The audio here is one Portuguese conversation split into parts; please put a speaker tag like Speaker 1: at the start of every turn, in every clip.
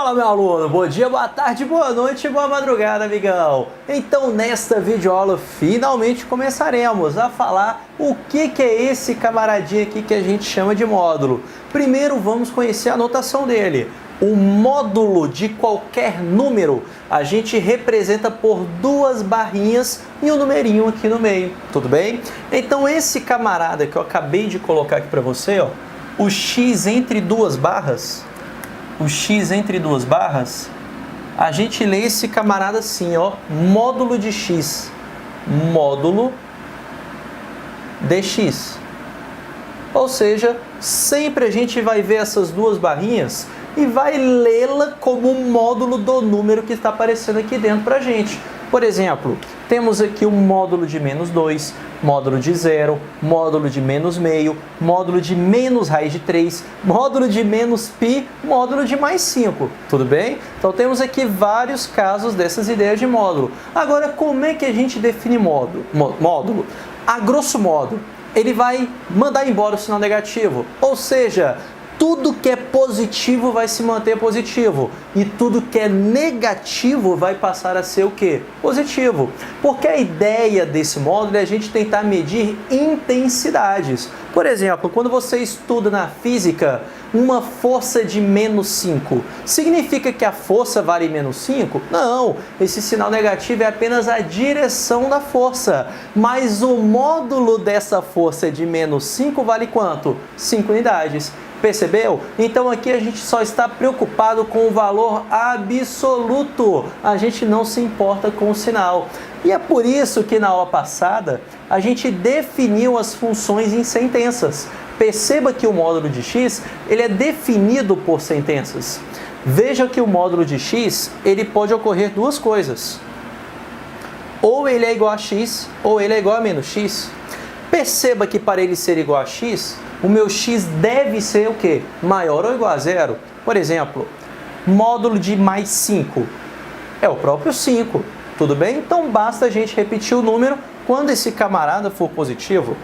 Speaker 1: Fala, meu aluno, bom dia, boa tarde, boa noite, boa madrugada, amigão. Então, nesta videoaula, finalmente começaremos a falar o que é esse camaradinho aqui que a gente chama de módulo. Primeiro, vamos conhecer a notação dele. O módulo de qualquer número a gente representa por duas barrinhas e um numerinho aqui no meio, tudo bem? Então, esse camarada que eu acabei de colocar aqui para você, ó, o x entre duas barras, a gente lê esse camarada assim, ó, módulo de x, módulo de x. Ou seja, sempre a gente vai ver essas duas barrinhas e vai lê-la como um módulo do número que está aparecendo aqui dentro para a gente. Por exemplo, temos aqui um módulo de menos 2, módulo de 0, módulo de menos meio, módulo de menos raiz de 3, módulo de menos π, módulo de mais 5, tudo bem? Então temos aqui vários casos dessas ideias de módulo. Agora, como é que a gente define módulo? A grosso modo, ele vai mandar embora o sinal negativo, ou seja, tudo que é positivo vai se manter positivo e tudo que é negativo vai passar a ser o quê? Positivo. Porque a ideia desse módulo é a gente tentar medir intensidades. Por exemplo, quando você estuda na física uma força de menos 5, significa que a força vale menos 5? Não, esse sinal negativo é apenas a direção da força. Mas o módulo dessa força de menos 5 vale quanto? 5 unidades. Percebeu? Então aqui a gente só está preocupado com o valor absoluto. A gente não se importa com o sinal. E é por isso que na aula passada a gente definiu as funções em sentenças. Perceba que o módulo de x ele é definido por sentenças. Veja que o módulo de x ele pode ocorrer duas coisas. Ou ele é igual a x, ou ele é igual a menos x. Perceba que para ele ser igual a x, o meu x deve ser o quê? Maior ou igual a zero. Por exemplo, módulo de mais 5 é o próprio 5, tudo bem? Então basta a gente repetir o número quando esse camarada for positivo.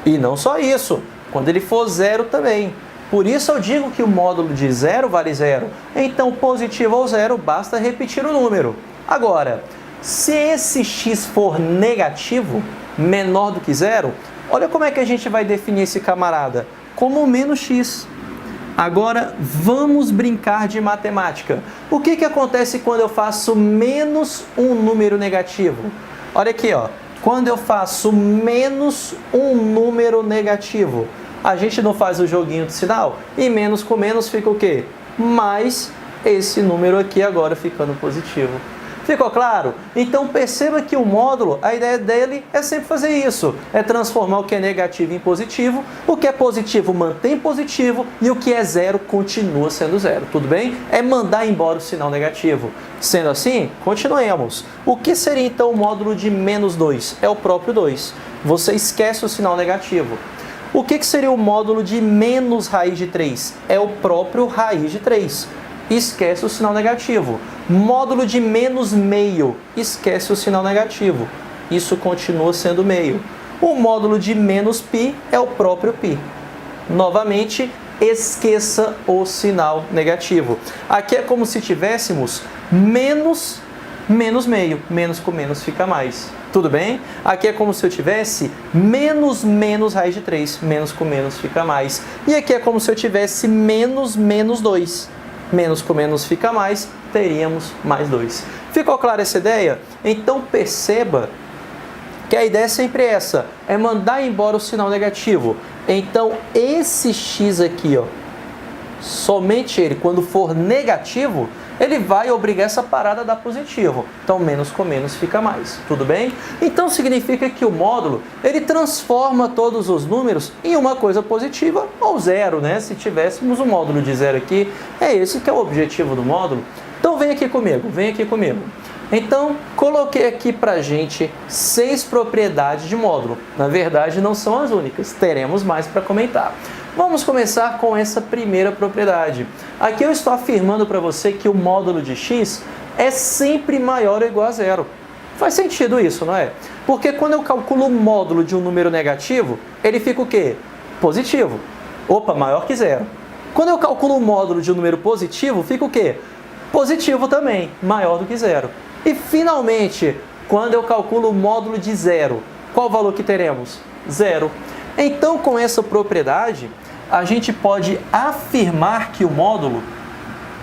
Speaker 1: E não só isso, quando ele for zero também. Por isso eu digo que o módulo de zero vale zero. Então positivo ou zero, basta repetir o número. Agora, se esse x for negativo, menor do que zero, olha como é que a gente vai definir esse camarada, como menos x. Agora, vamos brincar de matemática. O que acontece quando eu faço menos um número negativo? Olha aqui, ó. Quando eu faço menos um número negativo, a gente não faz o joguinho de sinal? E menos com menos fica o quê? Mais esse número aqui agora ficando positivo. Ficou claro? Então perceba que o módulo, a ideia dele é sempre fazer isso. É transformar o que é negativo em positivo, o que é positivo mantém positivo e o que é zero continua sendo zero. Tudo bem? É mandar embora o sinal negativo. Sendo assim, continuemos. O que seria então o módulo de menos 2? É o próprio 2. Você esquece o sinal negativo. O que seria o módulo de menos raiz de 3? É o próprio raiz de 3. Esquece o sinal negativo. Módulo de menos meio, esquece o sinal negativo. Isso continua sendo meio. O módulo de menos π é o próprio π. Novamente, esqueça o sinal negativo. Aqui é como se tivéssemos menos meio. Menos com menos fica mais. Tudo bem? Aqui é como se eu tivesse menos raiz de 3. Menos com menos fica mais. E aqui é como se eu tivesse menos 2. Menos com menos fica mais, teríamos mais 2. Ficou clara essa ideia? Então perceba que a ideia é sempre essa, é mandar embora o sinal negativo. Então esse x aqui, ó, somente ele, quando for negativo, ele vai obrigar essa parada a dar positivo. Então menos com menos fica mais, tudo bem? Então significa que o módulo, ele transforma todos os números em uma coisa positiva ou zero, né? Se tivéssemos um módulo de zero aqui, é esse que é o objetivo do módulo. Então vem aqui comigo, vem aqui comigo. Então, coloquei aqui pra gente 6 propriedades de módulo. Na verdade, não são as únicas, teremos mais para comentar. Vamos começar com essa primeira propriedade. Aqui eu estou afirmando para você que o módulo de x é sempre maior ou igual a zero. Faz sentido isso, não é? Porque quando eu calculo o módulo de um número negativo, ele fica o quê? Positivo. Opa, maior que zero. Quando eu calculo o módulo de um número positivo, fica o quê? Positivo também, maior do que zero. E finalmente, quando eu calculo o módulo de zero, qual o valor que teremos? Zero. Então, com essa propriedade, a gente pode afirmar que o módulo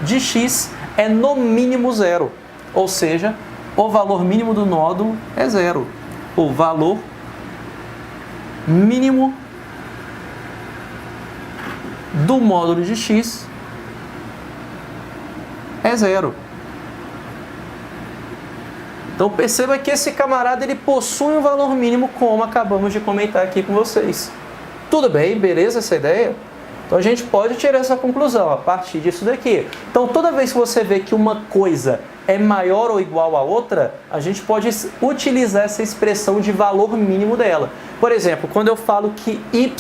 Speaker 1: de x é no mínimo zero. Ou seja, o valor mínimo do módulo é zero. O valor mínimo do módulo de x é zero. Então perceba que esse camarada ele possui um valor mínimo, como acabamos de comentar aqui com vocês. Tudo bem? Beleza essa ideia? Então a gente pode tirar essa conclusão a partir disso daqui. Então toda vez que você vê que uma coisa é maior ou igual a outra, a gente pode utilizar essa expressão de valor mínimo dela. Por exemplo, quando eu falo que y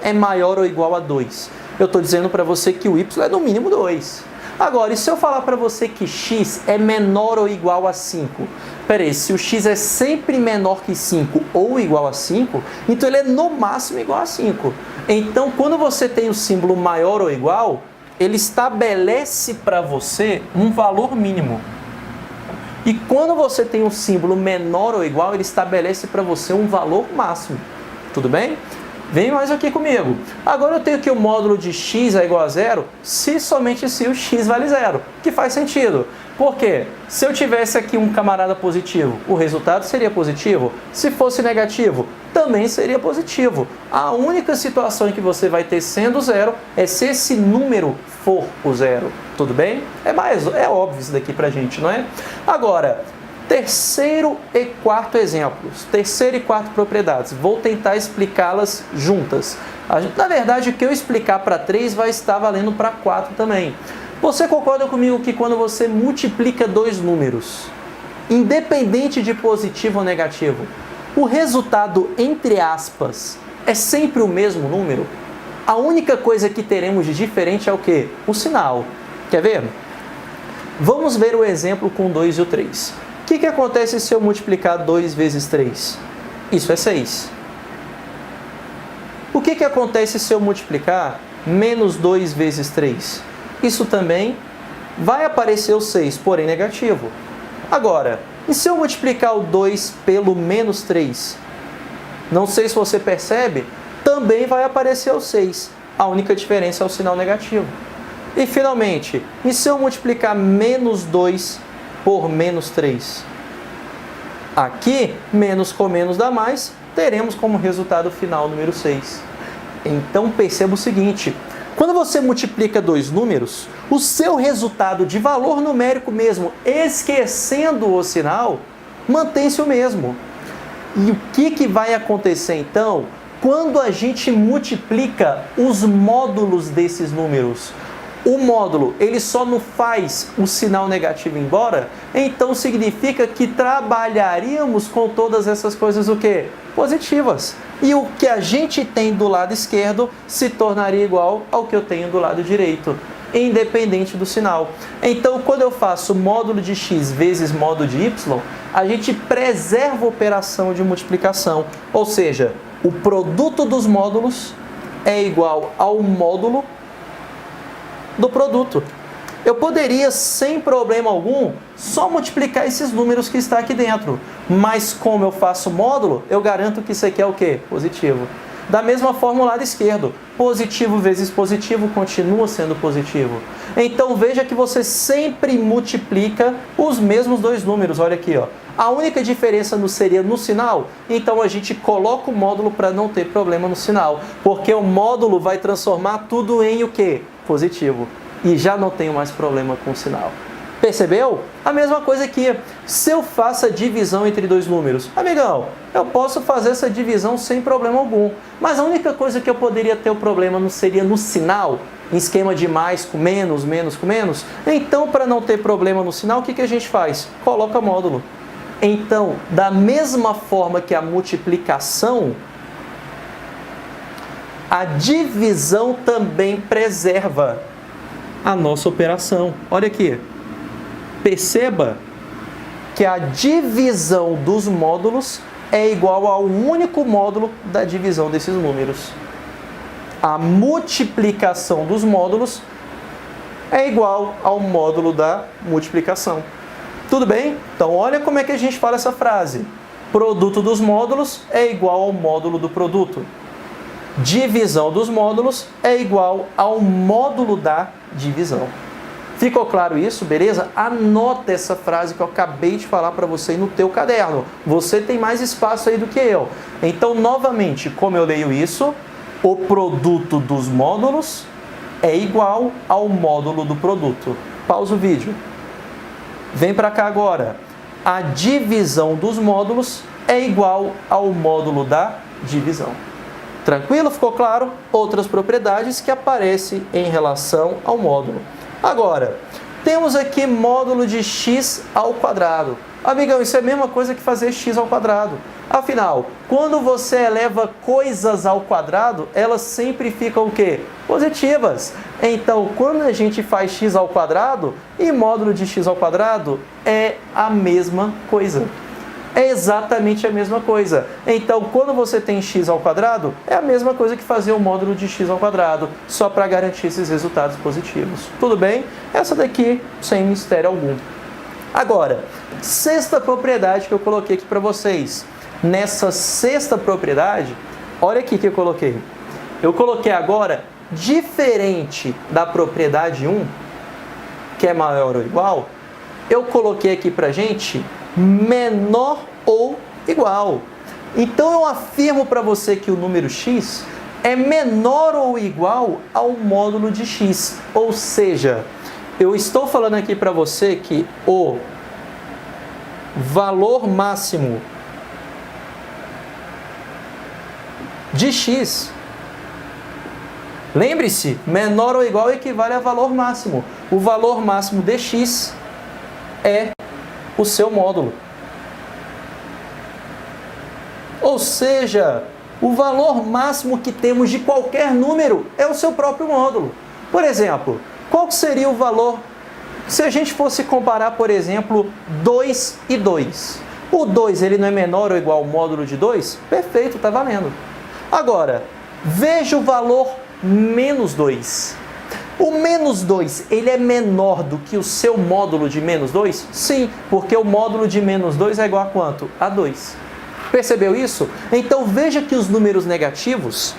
Speaker 1: é maior ou igual a 2, eu estou dizendo para você que o y é no mínimo 2. Agora, e se eu falar para você que x é menor ou igual a 5? Peraí, se o x é sempre menor que 5 ou igual a 5, então ele é no máximo igual a 5. Então, quando você tem o símbolo maior ou igual, ele estabelece para você um valor mínimo. E quando você tem um símbolo menor ou igual, ele estabelece para você um valor máximo. Tudo bem? Vem mais aqui comigo. Agora eu tenho que o módulo de x é igual a zero, somente se o x vale zero, que faz sentido. Por quê? Se eu tivesse aqui um camarada positivo, o resultado seria positivo. Se fosse negativo, também seria positivo. A única situação em que você vai ter sendo zero é se esse número for o zero. Tudo bem? É óbvio isso daqui pra gente, não é? Agora, terceiro e quarto exemplos, terceira e quarta propriedades, vou tentar explicá-las juntas. Na verdade, o que eu explicar para 3 vai estar valendo para 4 também. Você concorda comigo que quando você multiplica dois números, independente de positivo ou negativo, o resultado, entre aspas, é sempre o mesmo número? A única coisa que teremos de diferente é o quê? O sinal. Quer ver? Vamos ver o exemplo com 2 e o 3. O que acontece se eu multiplicar 2 vezes 3? Isso é 6. O que acontece se eu multiplicar menos 2 vezes 3? Isso também vai aparecer o 6, porém negativo. Agora, e se eu multiplicar o 2 pelo menos 3? Não sei se você percebe, também vai aparecer o 6. A única diferença é o sinal negativo. E finalmente, e se eu multiplicar menos 2 por menos 3? Aqui, menos com menos dá mais, teremos como resultado final o número 6. Então perceba o seguinte, quando você multiplica dois números, o seu resultado de valor numérico mesmo, esquecendo o sinal, mantém-se o mesmo. E o que vai acontecer então, quando a gente multiplica os módulos desses números? O módulo, ele só não faz o sinal negativo embora, então significa que trabalharíamos com todas essas coisas o quê? Positivas. E o que a gente tem do lado esquerdo se tornaria igual ao que eu tenho do lado direito, independente do sinal. Então, quando eu faço módulo de x vezes módulo de y, a gente preserva a operação de multiplicação, ou seja, o produto dos módulos é igual ao módulo do produto. Eu poderia, sem problema algum, só multiplicar esses números que está aqui dentro. Mas como eu faço módulo, eu garanto que isso aqui é o quê? Positivo. Da mesma forma, o lado esquerdo. Positivo vezes positivo continua sendo positivo. Então veja que você sempre multiplica os mesmos dois números. Olha aqui, ó. A única diferença seria no sinal, então a gente coloca o módulo para não ter problema no sinal. Porque o módulo vai transformar tudo em o quê? Positivo. E já não tenho mais problema com o sinal. Percebeu? A mesma coisa aqui. Se eu faço a divisão entre dois números, amigão, eu posso fazer essa divisão sem problema algum. Mas a única coisa que eu poderia ter o problema não seria no sinal, em esquema de mais com menos, menos com menos. Então, para não ter problema no sinal, o que a gente faz? Coloca módulo. Então, da mesma forma que a multiplicação, a divisão também preserva a nossa operação. Olha aqui. Perceba que a divisão dos módulos é igual ao único módulo da divisão desses números. A multiplicação dos módulos é igual ao módulo da multiplicação. Tudo bem? Então, olha como é que a gente fala essa frase. Produto dos módulos é igual ao módulo do produto. Divisão dos módulos é igual ao módulo da divisão. Ficou claro isso, beleza? Anota essa frase que eu acabei de falar para você no teu caderno. Você tem mais espaço aí do que eu. Então, novamente, como eu leio isso, o produto dos módulos é igual ao módulo do produto. Pausa o vídeo. Vem para cá agora. A divisão dos módulos é igual ao módulo da divisão. Tranquilo? Ficou claro? Outras propriedades que aparecem em relação ao módulo. Agora, temos aqui módulo de x ao quadrado. Amigão, isso é a mesma coisa que fazer x ao quadrado. Afinal, quando você eleva coisas ao quadrado, elas sempre ficam o quê? Positivas. Então, quando a gente faz x ao quadrado, e módulo de x ao quadrado é a mesma coisa. É exatamente a mesma coisa. Então, quando você tem x ao quadrado, é a mesma coisa que fazer o módulo de x ao quadrado, só para garantir esses resultados positivos. Tudo bem? Essa daqui, sem mistério algum. Agora, sexta propriedade que eu coloquei aqui para vocês. Nessa sexta propriedade, olha aqui que eu coloquei. Eu coloquei agora, diferente da propriedade 1, que é maior ou igual, eu coloquei aqui para a gente menor ou igual. Então eu afirmo para você que o número x é menor ou igual ao módulo de x. Ou seja, eu estou falando aqui para você que o valor máximo de x, lembre-se, menor ou igual equivale a valor máximo. O valor máximo de x é o seu módulo. Ou seja, o valor máximo que temos de qualquer número é o seu próprio módulo. Por exemplo, qual seria o valor se a gente fosse comparar, por exemplo, 2 e 2? O 2 ele não é menor ou igual ao módulo de 2? Perfeito, está valendo. Agora, veja o valor menos 2. O menos 2, ele é menor do que o seu módulo de menos 2? Sim, porque o módulo de menos 2 é igual a quanto? A 2. Percebeu isso? Então veja que os números negativos,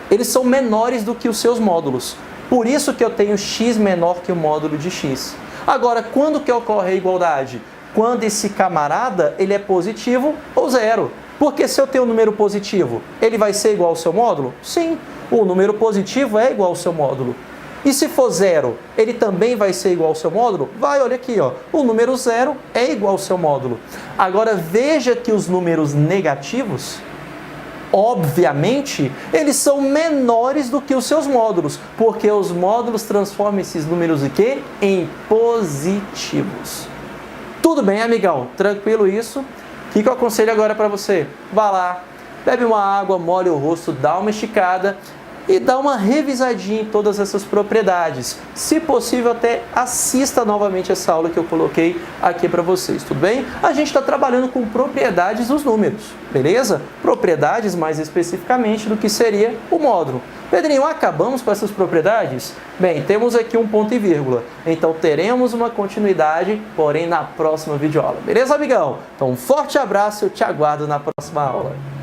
Speaker 1: eles são menores do que os seus módulos. Por isso que eu tenho x menor que o módulo de x. Agora, quando que ocorre a igualdade? Quando esse camarada, ele é positivo ou zero. Porque se eu tenho um número positivo, ele vai ser igual ao seu módulo? Sim, o número positivo é igual ao seu módulo. E se for zero, ele também vai ser igual ao seu módulo? Vai, olha aqui, ó. O número zero é igual ao seu módulo. Agora, veja que os números negativos, obviamente, eles são menores do que os seus módulos, porque os módulos transformam esses números em quê? Em positivos. Tudo bem, amigão? Tranquilo isso? O que eu aconselho agora para você? Vá lá, bebe uma água, molha o rosto, dá uma esticada e dá uma revisadinha em todas essas propriedades. Se possível, até assista novamente essa aula que eu coloquei aqui para vocês, tudo bem? A gente está trabalhando com propriedades dos números, beleza? Propriedades mais especificamente do que seria o módulo. Pedrinho, acabamos com essas propriedades? Bem, temos aqui um ponto e vírgula. Então teremos uma continuidade, porém na próxima videoaula. Beleza, amigão? Então um forte abraço, eu te aguardo na próxima aula.